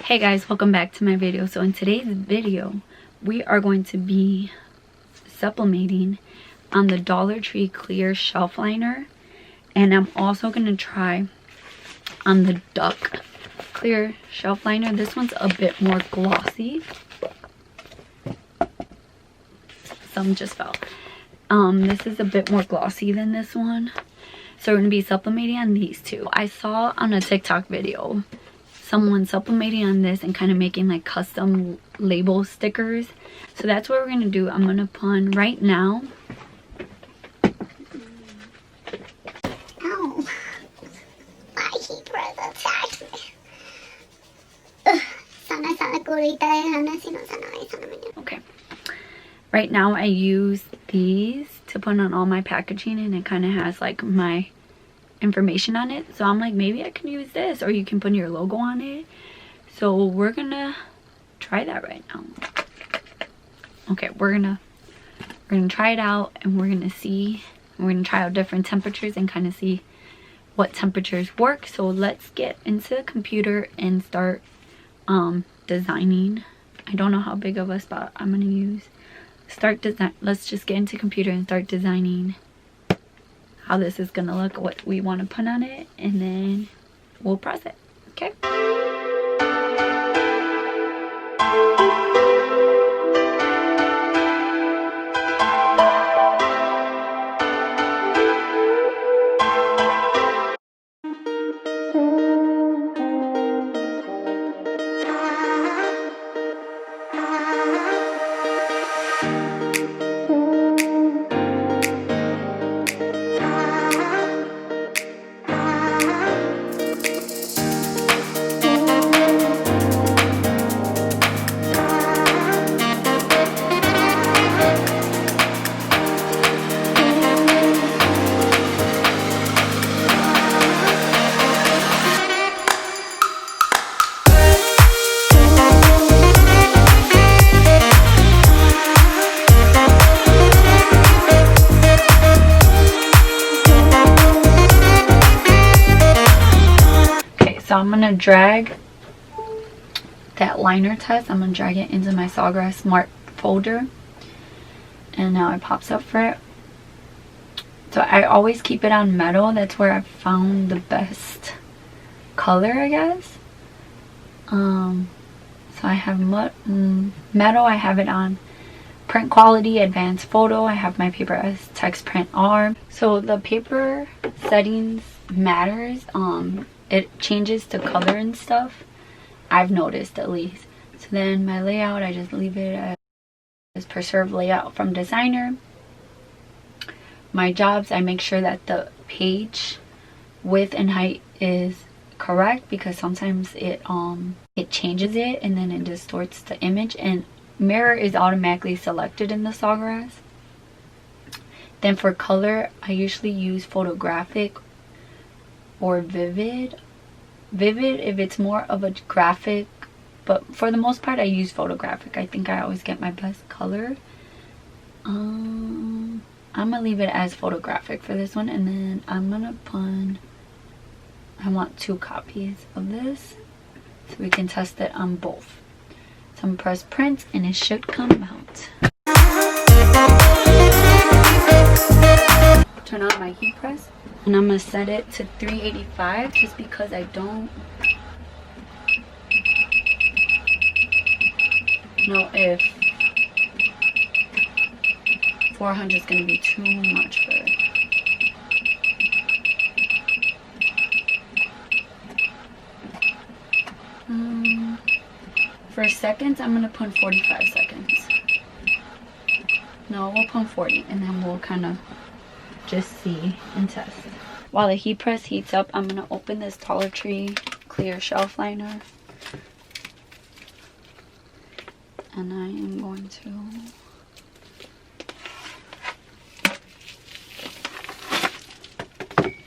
Hey guys, welcome back to my video. So in today's video we are going to be sublimating on the Dollar Tree clear shelf liner, and I'm also going to try on the duck clear shelf liner. This one's a bit more glossy. Some just fell. This is a bit more glossy than this one, so we're going to be sublimating on these two. I saw on a TikTok video someone sublimating on this and kind of making like custom label stickers, so that's what we're going to do. I'm going to put right now. Oh, my keeper attacked me. Okay, right now I use these to put on all my packaging, and it kind of has like my information on it, so I'm like, maybe I can use this, or you can put your logo on it. So we're gonna try that right now. Okay, we're gonna try it out, and we're gonna try out different temperatures and kind of see what temperatures work. So let's get into the computer and start designing. I don't know how big of a spot I'm gonna use. Let's just get into computer and start designing how this is gonna look, what we want to put on it, and then we'll press it. Okay. So I'm going to drag that liner test. I'm going to drag it into my Sawgrass Smart folder. And now it pops up for it. So I always keep it on metal. That's where I found the best color, I guess. So I have metal. I have it on print quality, advanced photo. I have my paper as text print R. So the paper settings matters. It changes to color and stuff, I've noticed at least. So then my layout, I just leave it as preserve layout from designer. My jobs, I make sure that the page width and height is correct, because sometimes it changes it and then it distorts the image, and mirror is automatically selected in the Sawgrass. Then for color, I usually use photographic or vivid if it's more of a graphic, but for the most part I use photographic. I think I always get my best color. I'm gonna leave it as photographic for this one, and then I'm gonna put, I want 2 copies of this so we can test it on both. So I'm gonna press print and it should come out. Turn on my heat press, and I'm gonna set it to 385 just because I don't know if 400 is gonna be too much for it. For seconds, I'm gonna put 45 seconds. No, we'll put 40, and then we'll kind of just see and test. While the heat press heats up, I'm gonna open this Dollar Tree clear shelf liner, and I am going to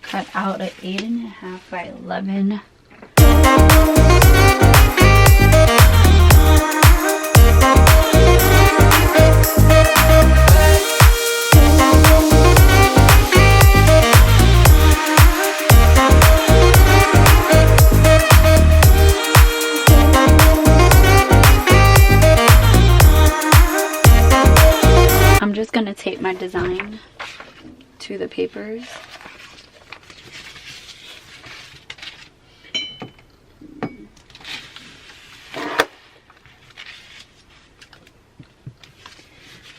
cut out an 8.5 by 11. tape my design to the papers.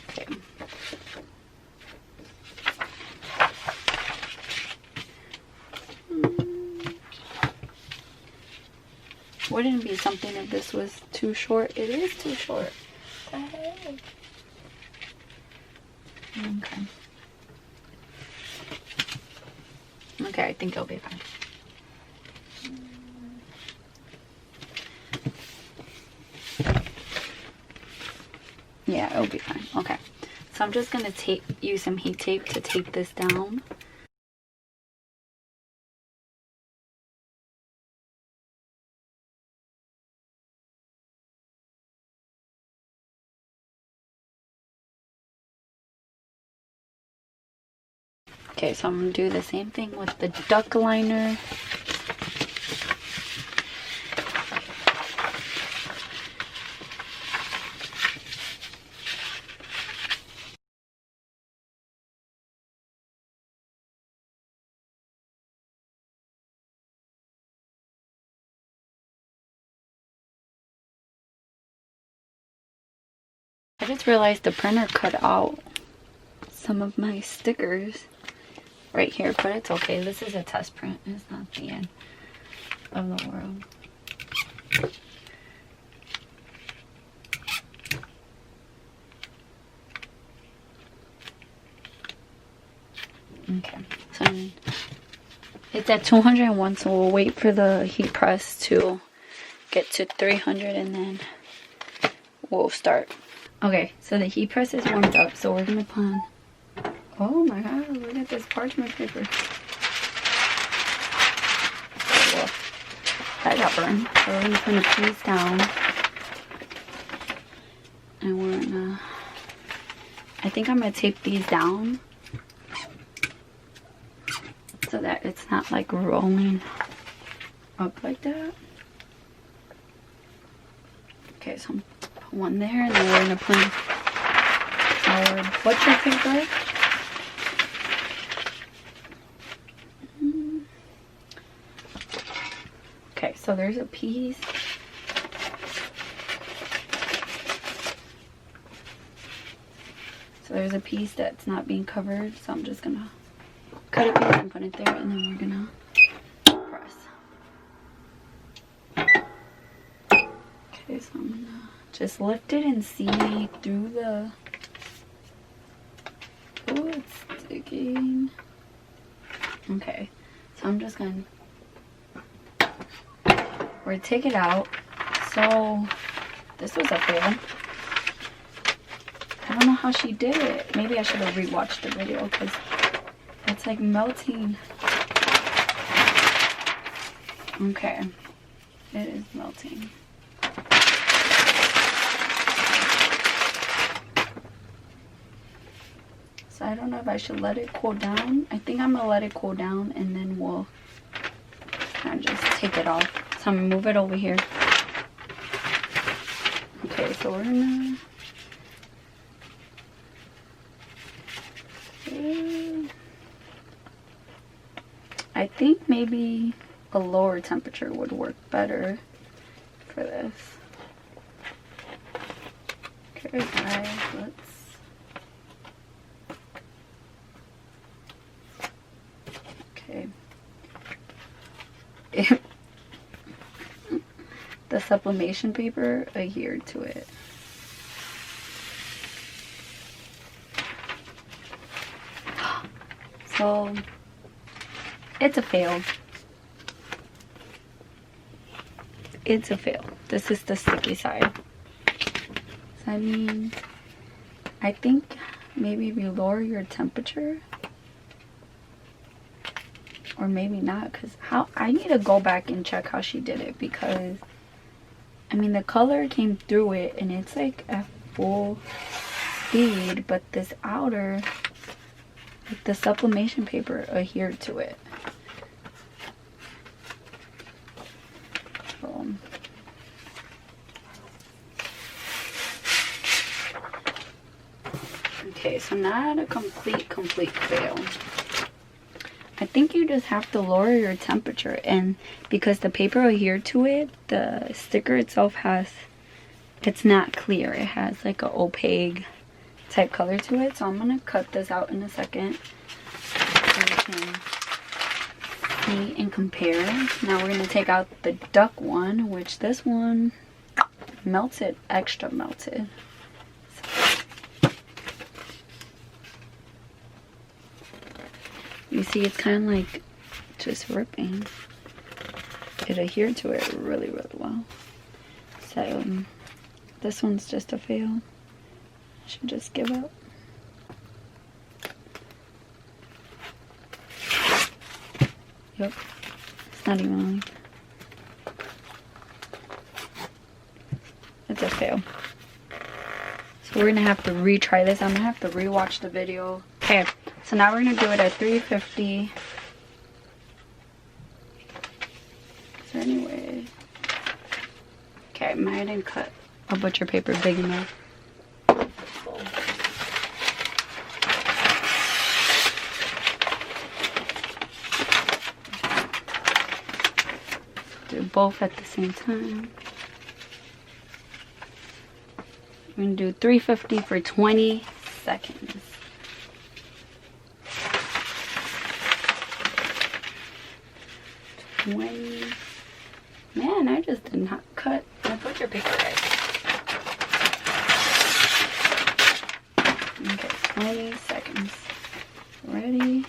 Okay. Wouldn't it be something if this was too short? It is too short. What the heck? Okay. Okay, I think it'll be fine. Yeah, it'll be fine. Okay. So I'm just gonna use some heat tape to tape this down. Okay, so I'm gonna do the same thing with the duck liner. I just realized the printer cut out some of my stickers right here, but it's okay. This is a test print. It's not the end of the world. Okay, so it's at 201, so we'll wait for the heat press to get to 300 and then we'll start. Okay, so the heat press is warmed up, so we're gonna put on. Oh my god, look at this parchment paper. Whoa, that got burned. So we're gonna put a piece down. And we're gonna, I think I'm gonna tape these down so that it's not like rolling up like that. Okay, so I'm gonna put one there, and then we're gonna put our butcher paper. Okay, so there's a piece. So there's a piece that's not being covered, so I'm just gonna cut a piece and put it there, and then we're gonna press. Okay, so I'm gonna just lift it and see through the... Oh, it's sticking. Okay, so I'm just gonna... We're gonna take it out. So this was a fail. I don't know how she did it. Maybe I should have rewatched the video because it's like melting. Okay, it is melting. So I don't know if I should let it cool down. I think I'm gonna let it cool down and then we'll kind of just take it off. So I'm gonna move it over here. Okay, so we're gonna... I think maybe a lower temperature would work better for this. Okay guys, okay. The sublimation paper adhered to it. So it's a fail. It's a fail. This is the sticky side. So I mean, I think maybe if you lower your temperature, or maybe not, because how I need to go back and check how she did it, because I mean the color came through it and it's like at full speed, but this outer, like the sublimation paper adhered to it. So, okay. Okay, so not a complete fail. I think you just have to lower your temperature, and because the paper adhered to it, the sticker itself it's not clear. It has like an opaque type color to it. So I'm gonna cut this out in a second so we can see and compare. Now we're gonna take out the duck one, which this one melted, extra melted. You see, it's kind of like just ripping. It adhered to it really well. So this one's just a fail. I should just give up. Yep, it's not even like. It's a fail. So we're gonna have to retry this. I'm gonna have to rewatch the video. Okay, so now we're gonna do it at 350. Is there any way? Okay, I might have cut a butcher paper big enough. Do both at the same time. I'm gonna do 350 for 20 seconds. Man, I just did not cut my butcher paper right. Okay, 20 seconds. Ready?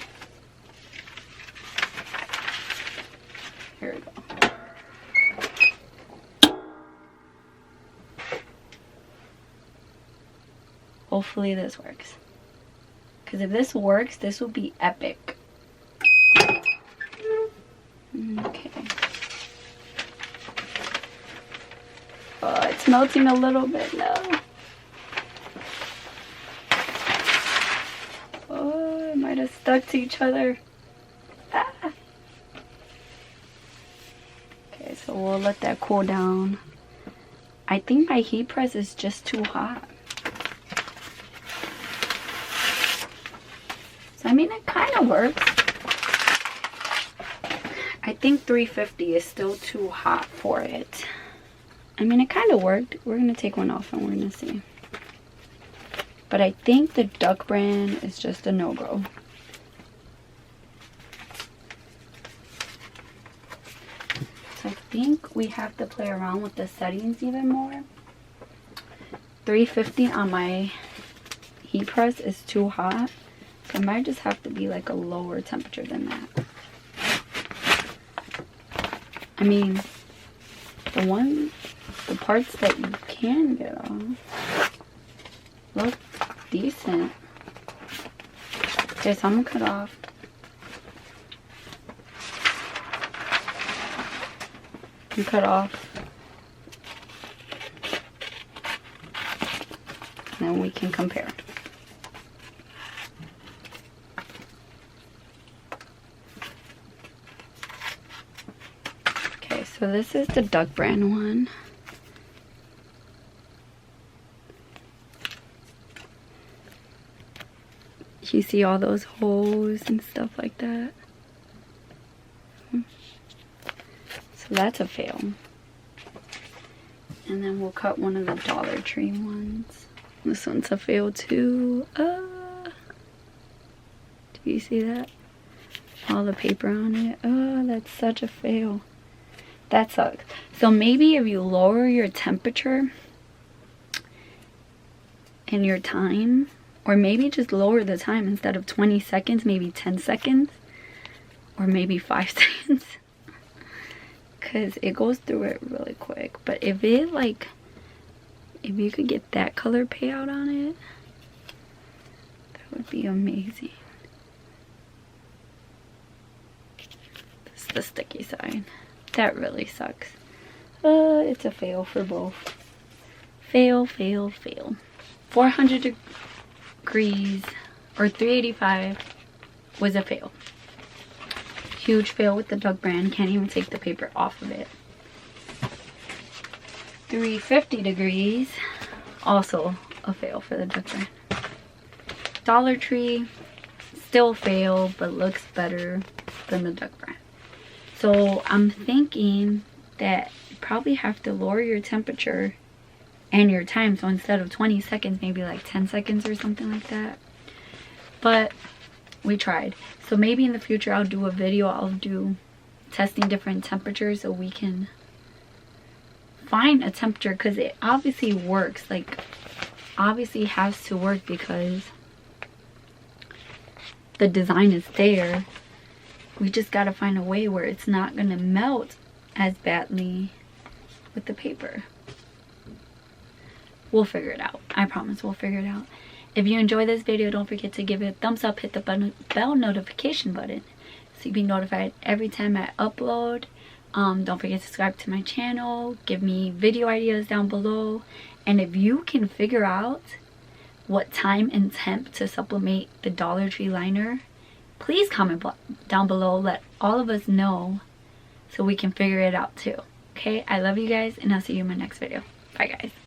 Here we go. Hopefully this works. Because if this works, this will be epic. Okay. Oh, it's melting a little bit now. Oh, it might have stuck to each other. Ah. Okay, so we'll let that cool down. I think my heat press is just too hot. I mean, it kind of works. I think 350 is still too hot for it. I mean, it kind of worked. We're going to take one off and we're going to see. But I think the Duck brand is just a no-go. So I think we have to play around with the settings even more. 350 on my heat press is too hot. So it might just have to be like a lower temperature than that. I mean, the parts that you can get off look decent. Okay, so I'm gonna cut off. And cut off. And then we can compare. So this is the Duck brand one. You see all those holes and stuff like that. So that's a fail. And then we'll cut one of the Dollar Tree ones. This one's a fail too. Do you see that? All the paper on it. Oh, that's such a fail. That sucks. So maybe if you lower your temperature and your time, or maybe just lower the time instead of 20 seconds, maybe 10 seconds, or maybe 5 seconds. Because it goes through it really quick. But if it like, if you could get that color payout on it, that would be amazing. This is the sticky side. That really sucks. It's a fail for both. Fail, fail, fail. 400 degrees or 385 was a fail. Huge fail with the Duck brand. Can't even take the paper off of it. 350 degrees, also a fail for the Duck brand. Dollar Tree, still fail, but looks better than the Duck brand. So I'm thinking that you probably have to lower your temperature and your time. So instead of 20 seconds, maybe like 10 seconds or something like that. But we tried. So maybe in the future I'll do a video. I'll do testing different temperatures so we can find a temperature, because it obviously works. Like, obviously has to work because the design is there. We just gotta find a way where it's not gonna melt as badly with the paper. We'll figure it out. I promise we'll figure it out. If you enjoy this video, don't forget to give it a thumbs up, hit the bell notification button so you'll be notified every time I upload. Don't forget to subscribe to my channel. Give me video ideas down below. And if you can figure out what time and temp to sublimate the Dollar Tree liner, please comment down below. Let all of us know so we can figure it out too. Okay, I love you guys, and I'll see you in my next video. Bye guys.